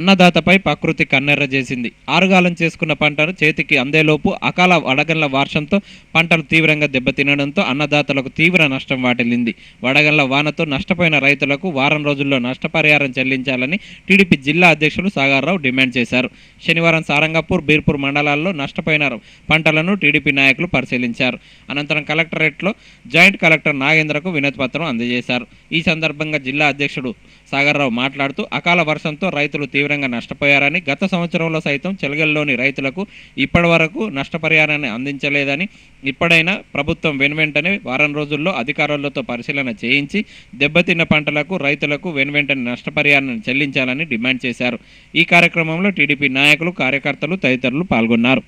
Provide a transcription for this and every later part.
అన్నదాతపై ప్రకృతి కన్నెర్ర చేసింది. ఆరుగాలం చేసుకున్న పంటను చేతికి అందేలోపు అకాల వడగళ్ల వర్షంతో పంటలు తీవ్రంగా దెబ్బతినడంతో అన్నదాతలకు తీవ్ర నష్టం వాటిల్లింది. వడగళ్ల వానతో నష్టపోయిన రైతులకు వారం రోజుల్లో నష్టపరిహారం చెల్లించాలని టీడీపీ జిల్లా అధ్యక్షులు సాగర్రావు డిమాండ్ చేశారు. శనివారం సారంగపూర్, బీర్పూర్ మండలాల్లో నష్టపోయిన పంటలను టీడీపీ నాయకులు పరిశీలించారు. అనంతరం కలెక్టరేట్లో జాయింట్ కలెక్టర్ నాగేంద్రకు వినతిపత్రం అందజేశారు. ఈ సందర్భంగా జిల్లా అధ్యక్షుడు సాగర్రావు మాట్లాడుతూ అకాల వర్షంతో రైతులు తీవ్రంగా నష్టపోయారని, గత సంవత్సరంలో సైతం చెలగల్లోని రైతులకు ఇప్పటి వరకు నష్టపరిహారాన్ని అందించలేదని, ఇప్పుడైనా ప్రభుత్వం వెనువెంటనే వారం రోజుల్లో అధికారులతో పరిశీలన చేయించి దెబ్బతిన్న పంటలకు రైతులకు వెనువెంటనే నష్టపరిహారాన్ని చెల్లించాలని డిమాండ్ చేశారు. ఈ కార్యక్రమంలో టీడీపీ నాయకులు, కార్యకర్తలు తదితరులు పాల్గొన్నారు.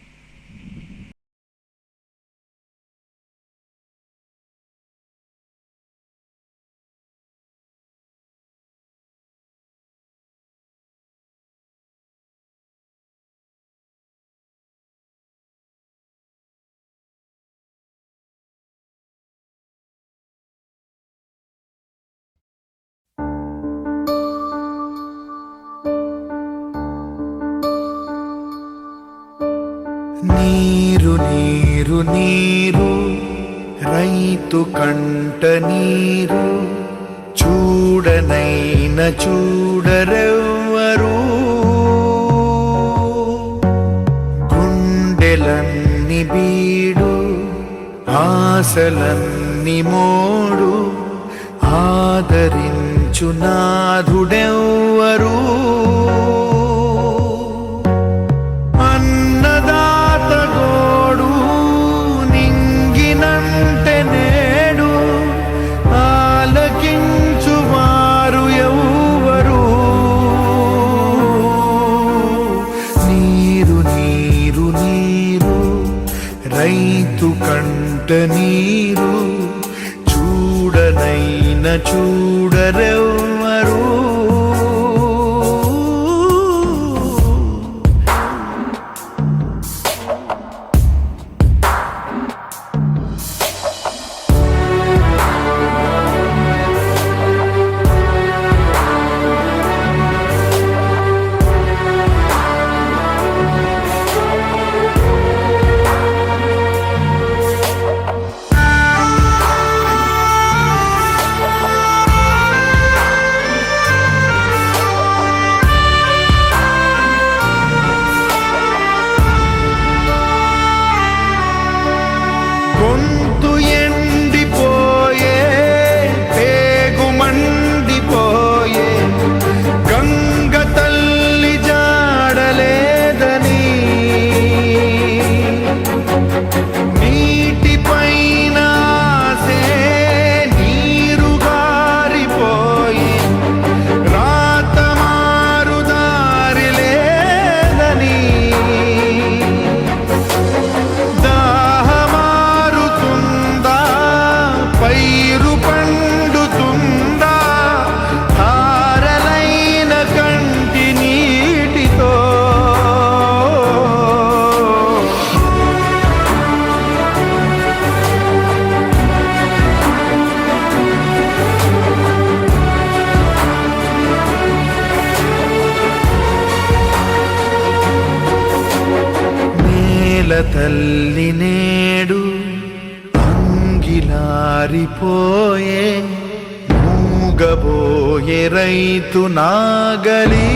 నీరు నీరు నీరు రైతు కంట నీరు, చూడనైన చూడరెవ్వరు. గుండెలన్ని బీడు, ఆశలన్ని మోడు, ఆదరించు నాథుడెవ్వరు. రైతు కంట నీరు, చూడనైన చూడరెవ్వరు. గొంతు ఎండిపోయే, పేగు మండిపోయే, గంగ తల్లి జాడలేదని, నీటిపైన ఆసే నీరు గారిపోయి, రాత మారు దారి లేదని, పైరు పండుతుందా ధారలైన కంటి నీటితో. నేల తల్లి నేడు అంగిలారిపోయే, మూగబోయే రైతు నాగలి,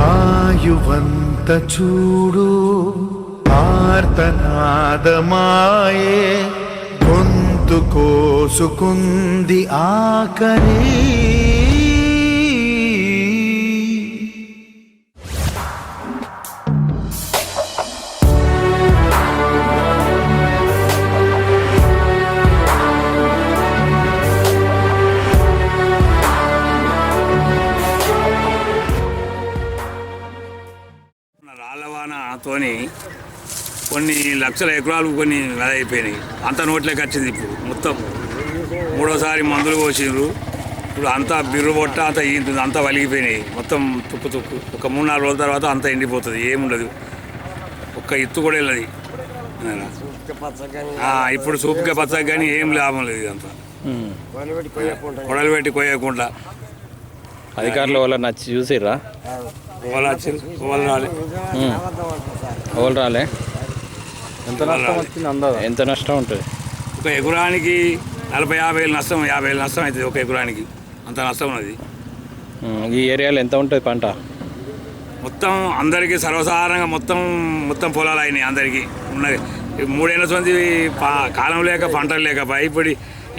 ఆయువంత చూడు ఆర్తనాదమాయే, గొంతు కోసుకుంది ఆకలి. రాళ్ళవానతోని కొన్ని లక్షల ఎకరాలు కొన్ని అయిపోయినాయి. అంత నోట్లోకి వచ్చింది. ఇప్పుడు మొత్తం మూడోసారి మందులు పోసిండ్రు. ఇప్పుడు అంతా బిర్రు పొట్ట అంతా ఈంటుంది, అంతా వలిగిపోయినాయి. మొత్తం తుక్కు తుక్కు. ఒక 3-4 రోజుల తర్వాత అంతా ఎండిపోతుంది, ఏముండదు. ఒక్క ఇత్తు కూడా వెళ్ళదు. ఇప్పుడు సూపుగా పచ్చగా కానీ ఏం లాభం లేదు. అంతా కొడలు పెట్టి కొయ్యకుండా అధికారులు వాళ్ళ నచ్చి చూసిర్రా? వాళ్ళు వచ్చారు, వాళ్ళు రాలే. ఎవరు రాలే? ఎంత నష్టం వచ్చింది అందాజ? ఎంత నష్టం ఉంటుంది? ఒక ఎకరానికి 40-50 నష్టం, 50 నష్టం అవుతుంది ఒక ఎకరానికి. అంత నష్టం ఉన్నది. ఈ ఏరియాలో ఎంత ఉంటుంది పంట? మొత్తం అందరికీ సర్వసాధారణంగా మొత్తం పొలాలు అయినాయి అందరికీ ఉన్నది. 3 ఏళ్ళ సంది కాలం లేక పంటలు లేక ఇప్పుడు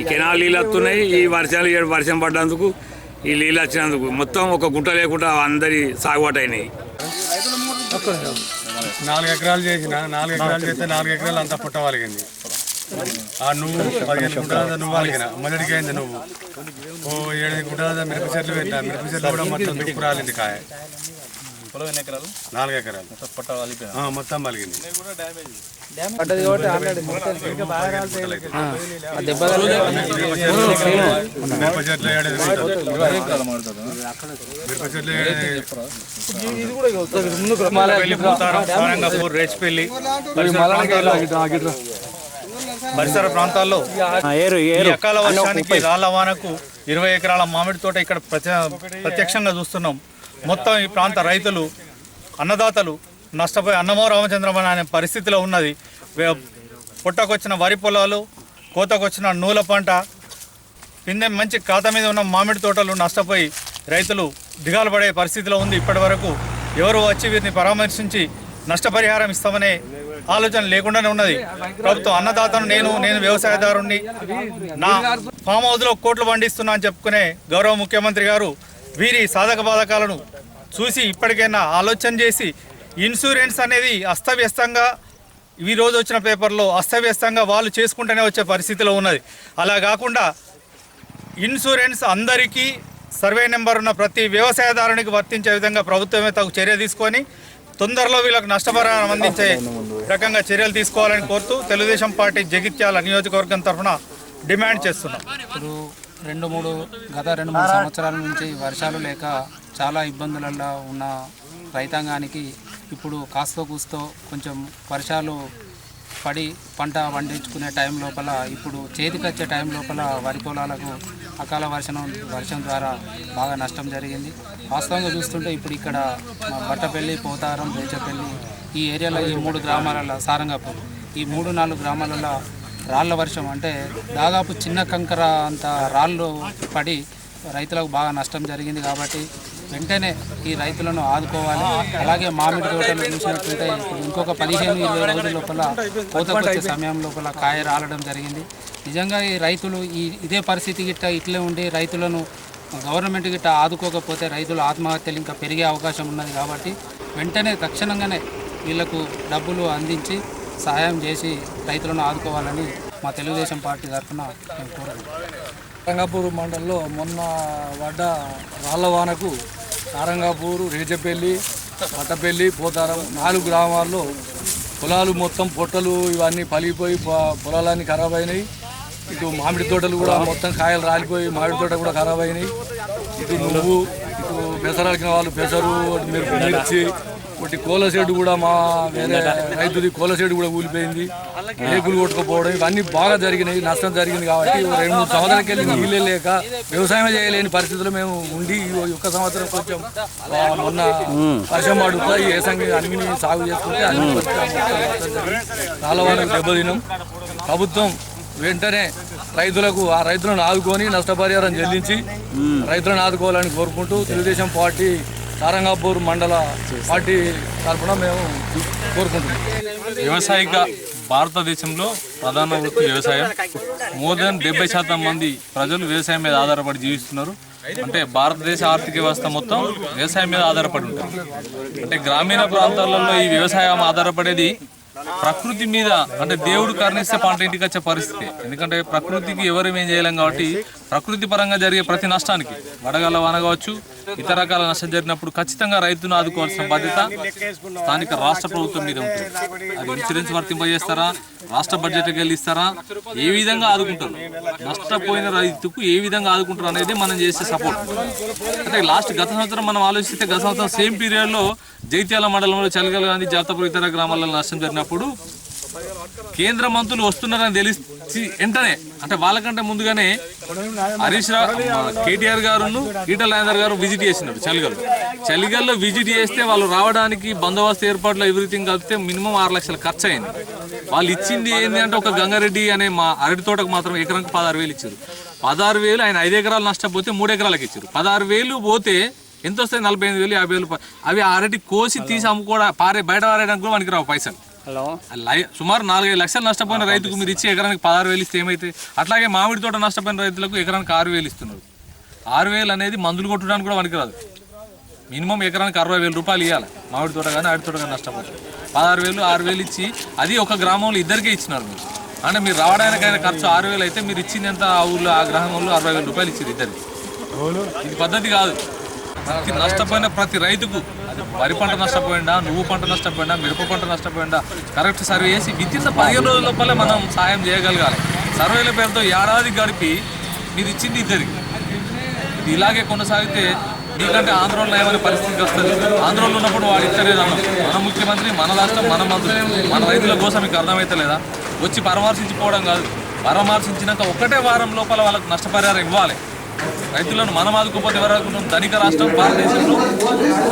ఈ కెనాల్ నీళ్ళు వస్తున్నాయి. ఈ వర్షాలు వర్షం పడ్డందుకు ఈ నీళ్ళు వచ్చినందుకు మొత్తం ఒక గుంట లేకుండా అందరి సాగుబాటు అయినాయి. 4 ఎకరాలు చేసిన 4 ఎకరాలు చేస్తే 4 ఎకరాలు అంతా పుట్ట వాలిగింది. ఆ నువ్వు 15 గుంటల నువ్వు వాలిగిన మొదటికి అయింది. నువ్వు 7 గుంటల మిరప చెట్లు పెట్టిన మిరప చెట్లు కూడా మొత్తం దుక్కు రాలింది కాయ. 4 ఎకరాలు మొత్తం పలిగింది. మిరప చెట్లు 7 సారంగపూర్, రేచిపల్లి పరిసర ప్రాంతాల్లో అకాల వర్షానికి రాళ్ల వానకు 20 ఎకరాల మామిడి తోట ఇక్కడ ప్రత్యక్షంగా చూస్తున్నాం. మొత్తం ఈ ప్రాంత రైతులు, అన్నదాతలు నష్టపోయి అన్నమో రామచంద్రమని అనే పరిస్థితిలో ఉన్నది. పుట్టకొచ్చిన వరి పొలాలు, కోతకొచ్చిన నూల పంట, పిందె మంచి ఖాతా మీద ఉన్న మామిడి తోటలు నష్టపోయి రైతులు దిగాలు పడే పరిస్థితిలో ఉంది. ఇప్పటి వరకు ఎవరు వచ్చి వీరిని పరామర్శించి నష్టపరిహారం ఇస్తామనే ఆలోచన లేకుండానే ఉన్నది ప్రభుత్వం. అన్నదాతను నేను వ్యవసాయదారుణ్ణి, నా ఫామ్ హౌస్లో కోట్లు పండిస్తున్నా అని చెప్పుకునే గౌరవ ముఖ్యమంత్రి గారు వీరి సాధక బాధకాలను చూసి ఇప్పటికైనా ఆలోచన చేసి ఇన్సూరెన్స్ అనేది అస్తవ్యస్తంగా ఈ రోజు వచ్చిన పేపర్లో అస్తవ్యస్తంగా వాళ్ళు చేసుకుంటూనే వచ్చే పరిస్థితిలో ఉన్నది. అలా కాకుండా ఇన్సూరెన్స్ అందరికీ సర్వే నెంబర్ ఉన్న ప్రతి వ్యవసాయదారునికి వర్తించే విధంగా ప్రభుత్వమే తగు చర్య తీసుకొని తొందరలో వీళ్ళకు నష్టపరిహారం అందించే రకంగా చర్యలు తీసుకోవాలని కోరుతూ తెలుగుదేశం పార్టీ జగిత్యాల నియోజకవర్గం తరఫున డిమాండ్ చేస్తున్నాం. ఇప్పుడు గత 2-3 సంవత్సరాల నుంచి వర్షాలు లేక చాలా ఇబ్బందులలో ఉన్న రైతాంగానికి ఇప్పుడు కాస్తో కూస్తో కొంచెం వర్షాలు పడి పంట పండించుకునే టైం లోపల, ఇప్పుడు చేతికొచ్చే టైం లోపల వరి పొలాలకు అకాల వర్షం ద్వారా బాగా నష్టం జరిగింది. వాస్తవంగా చూస్తుంటే ఇప్పుడు ఇక్కడ బట్టపల్లి, పోతారం, రేచపల్లి ఈ ఏరియాలో ఈ 3 గ్రామాలలో సారంగపూర్ ఈ 3-4 గ్రామాలలో రాళ్ళ వర్షం అంటే దాదాపు చిన్న కంకర అంత రాళ్ళు పడి రైతులకు బాగా నష్టం జరిగింది. కాబట్టి వెంటనే ఈ రైతులను ఆదుకోవాలి. అలాగే మామిడి తోటలు చూసినట్లయితే ఇప్పుడు ఇంకొక 15-20 రోజుల లోపల కోతకొచ్చే సమయం లోపల కాయ రాలడం జరిగింది. నిజంగా ఈ రైతులు ఇదే పరిస్థితి ఇట్లే ఉండి రైతులను గవర్నమెంట్ గిట్ట ఆదుకోకపోతే రైతుల ఆత్మహత్యలు ఇంకా పెరిగే అవకాశం ఉన్నది. కాబట్టి వెంటనే తక్షణంగానే వీళ్లకు డబ్బులు అందించి సహాయం చేసి రైతులను ఆదుకోవాలని మా తెలుగుదేశం పార్టీ తరఫున మేము కోరుకుంటున్నాం. సారంగపూర్ మండలంలో మొన్న పడ్డ రాళ్ల వానకు సారంగపూర్, రేచపల్లి, బట్టపల్లి, పోతారం 4 గ్రామాల్లో పొలాలు మొత్తం పొట్టలు ఇవన్నీ పలిగిపోయి పొలాలన్నీ ఖరాబ్ అయినాయి. ఇటు మామిడి తోటలు కూడా మొత్తం కాయలు రాలిపోయి మామిడి తోట కూడా ఖరాబ్ అయినాయి. ఇటు నువ్వు, ఇటు పెసరాకిన వాళ్ళు పెసరు, మిర్చి, ఒకటి కోల షెడ్ కూడా మా వేరే రైతుది కోల షెడ్ కూడా కూలిపోయింది. రేకులు కొట్టుకుపోవడం ఇవన్నీ బాగా జరిగినాయి, నష్టం జరిగింది. కాబట్టి 2-3 సంవత్సరాలకి వెళ్ళి నీళ్ళే లేక వ్యవసాయం చేయలేని పరిస్థితుల్లో మేము ఉండి ఒక్క సంవత్సరం కొంచెం మొన్న వర్షం పడుతుంది ఈ ఏసంగి అన్ని సాగు చేసుకుంటే అన్ని చాలా వరకు దెబ్బతినం. ప్రభుత్వం వెంటనే రైతులను ఆదుకొని నష్టపరిహారం చెల్లించి రైతులను ఆదుకోవాలని కోరుకుంటూ తెలుగుదేశం పార్టీ సారంగపూర్ మండల పార్టీ తరఫున మేము కోరుకుంటున్నాం. వ్యవసాయిక భారతదేశంలో ప్రధాన వృత్తి వ్యవసాయం. మోర్ దెన్ 70% మంది ప్రజలు వ్యవసాయం మీద ఆధారపడి జీవిస్తున్నారు. అంటే భారతదేశ ఆర్థిక వ్యవస్థ మొత్తం వ్యవసాయం మీద ఆధారపడి ఉంటుంది. అంటే గ్రామీణ ప్రాంతాలలో ఈ వ్యవసాయం ఆధారపడేది ప్రకృతి మీద. అంటే దేవుడు కరుణిస్తే పంట ఇంటికి వచ్చే పరిస్థితి. ఎందుకంటే ప్రకృతికి ఎవరు ఏం చేయలేం కాబట్టి ప్రకృతి పరంగా జరిగే ప్రతి నష్టానికి వడగళ్ళ వాన కావచ్చు, ఇతర రకాల నష్టం జరిగినప్పుడు ఖచ్చితంగా రైతును ఆదుకోవాల్సిన బాధ్యత స్థానిక రాష్ట్ర ప్రభుత్వం మీద ఉంటుంది. అది ఇన్సూరెన్స్ వర్తింపజేస్తారా, రాష్ట్ర బడ్జెట్కి వెళ్ళి ఇస్తారా, ఏ విధంగా ఆదుకుంటారు, నష్టపోయిన రైతుకు ఏ విధంగా ఆదుకుంటారు అనేది మనం చేసే సపోర్ట్. అంటే గత సంవత్సరం మనం ఆలోచిస్తే గత సంవత్సరం సేమ్ పీరియడ్లో జైత్యాల మండలంలో చలిగల గాంధీ, జాతపురం ఇతర గ్రామాలలో నష్టం జరిగినప్పుడు కేంద్ర మంత్రులు వస్తున్నారని వెంటనే అంటే వాళ్ళకంటే ముందుగానే హరీష్ రావు కేటీఆర్ గారును ఈటల రాజేందర్ గారు విజిట్ చేసినారు చలిగల్లో విజిట్ చేస్తే వాళ్ళు రావడానికి బందోబస్తు ఏర్పాట్లు ఎవ్రీథింగ్ కలిపితే మినిమం 6 లక్షలు ఖర్చు అయింది. వాళ్ళు ఇచ్చింది ఏంటి అంటే ఒక గంగారెడ్డి అనే మా అరటి తోటకు మాత్రం ఎకరానికి 16,000 ఇచ్చారు. 16,000 ఆయన 5 ఎకరాలు నష్టపోతే 3 ఎకరాలకు ఇచ్చారు. 16,000 పోతే ఎంత వస్తాయి? 45,000 50,000. అవి అరటి కోసి తీసి అమ్ముకోవడం బయట పారేయడానికి కూడా మనకి రావు పైసలు. సుమారు 4-5 లక్షలు నష్టపోయిన రైతుకు మీరు ఇచ్చే ఎకరానికి 16,000 ఇస్తే ఏమైతే? అట్లాగే మామిడి తోట నష్టపోయిన రైతులకు ఎకరానికి 6,000 ఇస్తున్నారు. 6,000 అనేది మందులు కొట్టడానికి కూడా పనికిరాదు. మినిమం ఎకరానికి 60,000 రూపాయలు ఇవ్వాలి. మామిడి తోట కానీ అరటి తోట కానీ నష్టపోతుంది. 16,000 6,000 ఇచ్చి అది ఒక గ్రామంలో ఇద్దరికే ఇచ్చినారు మీరు. అంటే మీరు రావడానికైనా ఖర్చు 6,000 అయితే మీరు ఇచ్చింది ఎంత? ఆ ఊళ్ళో ఆ గ్రామంలో 60,000 రూపాయలు ఇచ్చారు ఇద్దరికి. ఇది పద్ధతి కాదు. నష్టపోయిన ప్రతి రైతుకు అది వరి పంట నష్టపోయిందా, నువ్వు పంట నష్టపోయిందా, మిరప పంట నష్టపోయిందా కరెక్ట్ సర్వే చేసి వితిన్ 15 రోజుల లోపలే మనం సాయం చేయగలగాలి. సర్వేల పేరుతో ఏడాది గడిపి మీరు ఇచ్చింది ఇద్దరికి. ఇది ఇలాగే కొనసాగితే మీకంటే ఆంధ్రలో ఏమైనా పరిస్థితి వస్తుంది. ఆంధ్రలో ఉన్నప్పుడు వాడు ఇస్తలేదు అన్నాం. మన ముఖ్యమంత్రి, మన రాష్ట్రం, మన మంత్రులు మన రైతుల కోసం మీకు అర్థమైతే లేదా? వచ్చి పరామర్శించిపోవడం కాదు. పరామర్శించినాక ఒకటే వారం లోపల వాళ్ళకు నష్టపరిహారం ఇవ్వాలి. రైతులను మనం ఆదుకోపోతే ఎవరు? ధనిక రాష్ట్రం భారతదేశంలో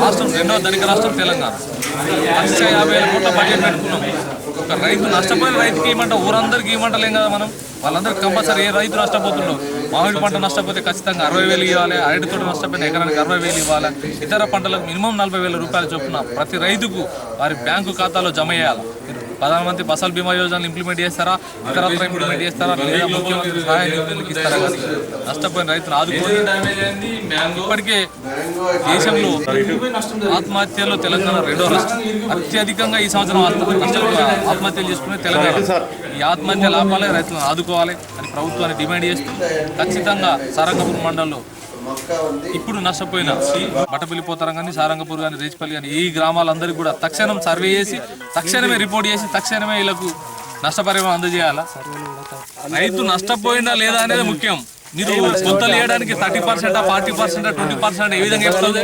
రాష్ట్రం 2వ ధనిక రాష్ట్రం తెలంగాణ. 150,000 కోట్ల బడ్జెట్ పెట్టుకున్నాం. ఒక రైతు నష్టపోయిన రైతుకి ఇవ్వమంటే ఊరందరికీ ఇవ్వమంటలేం కదా మనం. వాళ్ళందరికీ కంపల్సరీ ఏ రైతు నష్టపోతుండో మామిడి పంట నష్టపోతే ఖచ్చితంగా 60,000 ఇవ్వాలి. అరటి తోట నష్టపోయిన ఎకరానికి 60,000 ఇవ్వాలి. ఇతర పంటలకు మినిమం 40,000 రూపాయలు చొప్పున ప్రతి రైతుకు వారి బ్యాంకు ఖాతాలో జమ చేయాలి. ప్రధానమంత్రి ఫసల్ బీమా యోజనలు ఇంప్లిమెంట్ చేస్తారా, ఇతరత్ర ఇంప్లిమెంట్ చేస్తారా, లేదా ముఖ్యమంత్రి సహాయ నిధులకు ఇస్తారా? కానీ నష్టపోయిన రైతులు ఆదుకోండి. ఇప్పటికే దేశంలో ఆత్మహత్యలో తెలంగాణ 2వ రాష్ట్రం. అత్యధికంగా ఈ సంవత్సరం ఆత్మహత్యలు చేసుకునే తెలంగాణ. ఈ ఆత్మహత్యలు ఆపాలి, రైతులను ఆదుకోవాలి అని ప్రభుత్వాన్ని డిమాండ్ చేస్తూ ఖచ్చితంగా సారంగపూర్ మండలంలో ఇప్పుడు నష్టపోయిన బట్టపల్లి పోతారం కానీ, సారంగపూర్ కానీ, రేచిపల్లి కానీ ఈ గ్రామాలందరికీ కూడా తక్షణం సర్వే చేసి తక్షణమే రిపోర్ట్ చేసి తక్షణమే వీళ్ళకు నష్టపరిహారం అందజేయాలా. రైతు నష్టపోయిందా లేదా అనేది ముఖ్యం. మీరు కొత్తలు వేయడానికి 30%, 40%, 20% ఏ విధంగా చెప్తుంది?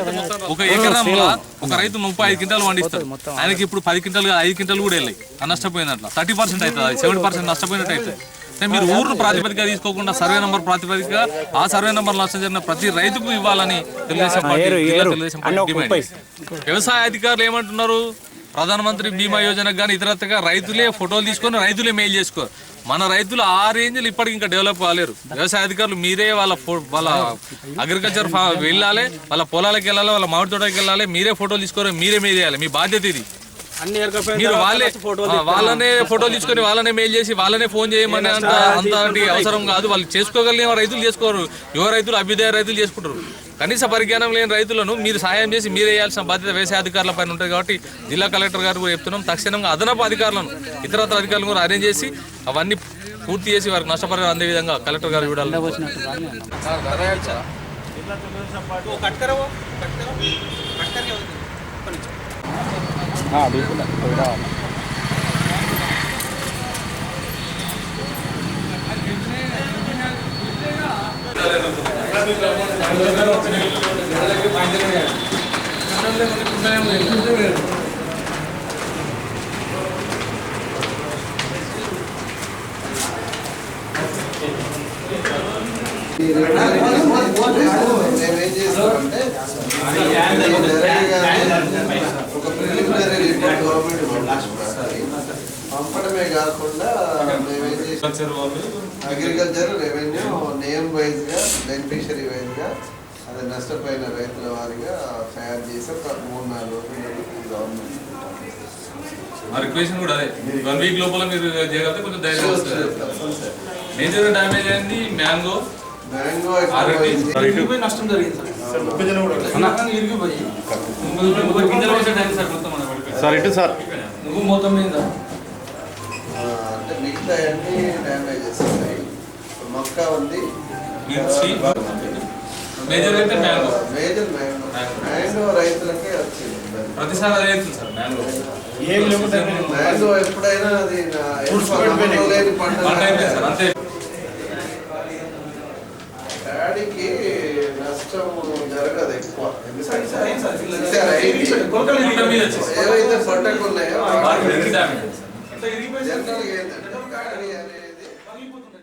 ఒక ఎకరంలో ఒక రైతు 35 క్వింటాలు పండిస్తాడు. ఆయనకి ఇప్పుడు 10 క్వింటాలు 5 క్వింటాలు కూడా వెళ్ళాయి. నష్టపోయినట్లు 30% అవుతుంది. 70% నష్టపోయినట్టు అవుతుంది. మీరు ఊరు ప్రాతిపదిక తీసుకోకుండా సర్వే నెంబర్ ప్రాతిపదిక ఆ సర్వే నెంబర్ నష్టం జరిగిన ప్రతి రైతుకు ఇవ్వాలని తెలుగుదేశం పార్టీ డిమాండ్. వ్యవసాయ అధికారులు ఏమంటున్నారు? ప్రధానమంత్రి బీమా యోజనకు కానీ ఇతరత్రగా రైతులే ఫోటోలు తీసుకొని రైతులే మెయిల్ చేసుకోరు. మన రైతులు ఆ రేంజ్లు ఇప్పటికి ఇంకా డెవలప్ కాలేరు. వ్యవసాయ అధికారులు మీరే వాళ్ళ అగ్రికల్చర్ వెళ్ళాలి, వాళ్ళ పొలాలకు వెళ్ళాలి, వాళ్ళ మామిడి తోటకి వెళ్ళాలి. మీరే ఫోటోలు తీసుకోరు, మీరే మెయిల్ చేయాలి. మీ బాధ్యత ఇది. మీరు వాళ్ళనే ఫోటోలు తీసుకొని వాళ్ళనే మెయిల్ చేసి వాళ్ళనే ఫోన్ చేయమని అంతటి అవసరం కాదు. వాళ్ళు చేసుకోగలిగిన రైతులు చేసుకోరు. యువ రైతులు, అభ్యుదయ రైతులు చేసుకుంటారు. కనీస పరిజ్ఞానం లేని రైతులను మీరు సహాయం చేసి మీరే వేయాల్సిన బాధ్యత వ్యవసాయ అధికారుల పైన ఉంటుంది. కాబట్టి జిల్లా కలెక్టర్ గారు కూడా చెప్తున్నాం, తక్షణంగా అదనపు అధికారులను ఇతరత్ర అధికారులను కూడా అరేంజ్ చేసి అవన్నీ పూర్తి చేసి వారికి నష్టపరిహారం అందే విధంగా కలెక్టర్ గారు చూడాలి. మేమేం చేస్తామంటే ఒక ప్రిలిమినరీ రిపోర్ట్ గవర్నమెంట్ పంపడమే కాకుండా మేమేం చేస్తాం అగ్రికల్చర్, రెవెన్యూ నేమ్ వైజ్గా, బెనిఫిషరీ వైజ్గా అది నష్టపోయిన రైతుల వారిగా తయారు చేసి ఒక 3-4 రోజులు గవర్నమెంట్ రిక్వెస్ట్ కూడా అదే 1 వీక్ లోపల మీరు చేయగలిగితే కొంచెం ధైర్యం వస్తుంది. మేజర్ డ్యామేజ్ అయింది మ్యాంగో నష్టం జరిగింది సార్. నువ్వు మొత్తం మీద అంటే మిగతా అన్ని డ్యామేజెస్ ఉన్నాయి. మొక్క ఉంది, మేజర్ అయితే మ్యాంగో. మేజర్ మ్యాంగో రైతులకే వచ్చింది. ప్రతిసారి అదే అవుతుంది సార్ మ్యాంగో. మ్యాంగో ఎప్పుడైనా అది లేని పంట అంతే. డాడీకి నష్టం జరగదు ఎక్కువ. ఏవైతే పట్టకున్నాయో జనరల్గా ఏంటంటే డాడీ అనేది పగిలిపోతుంటాయి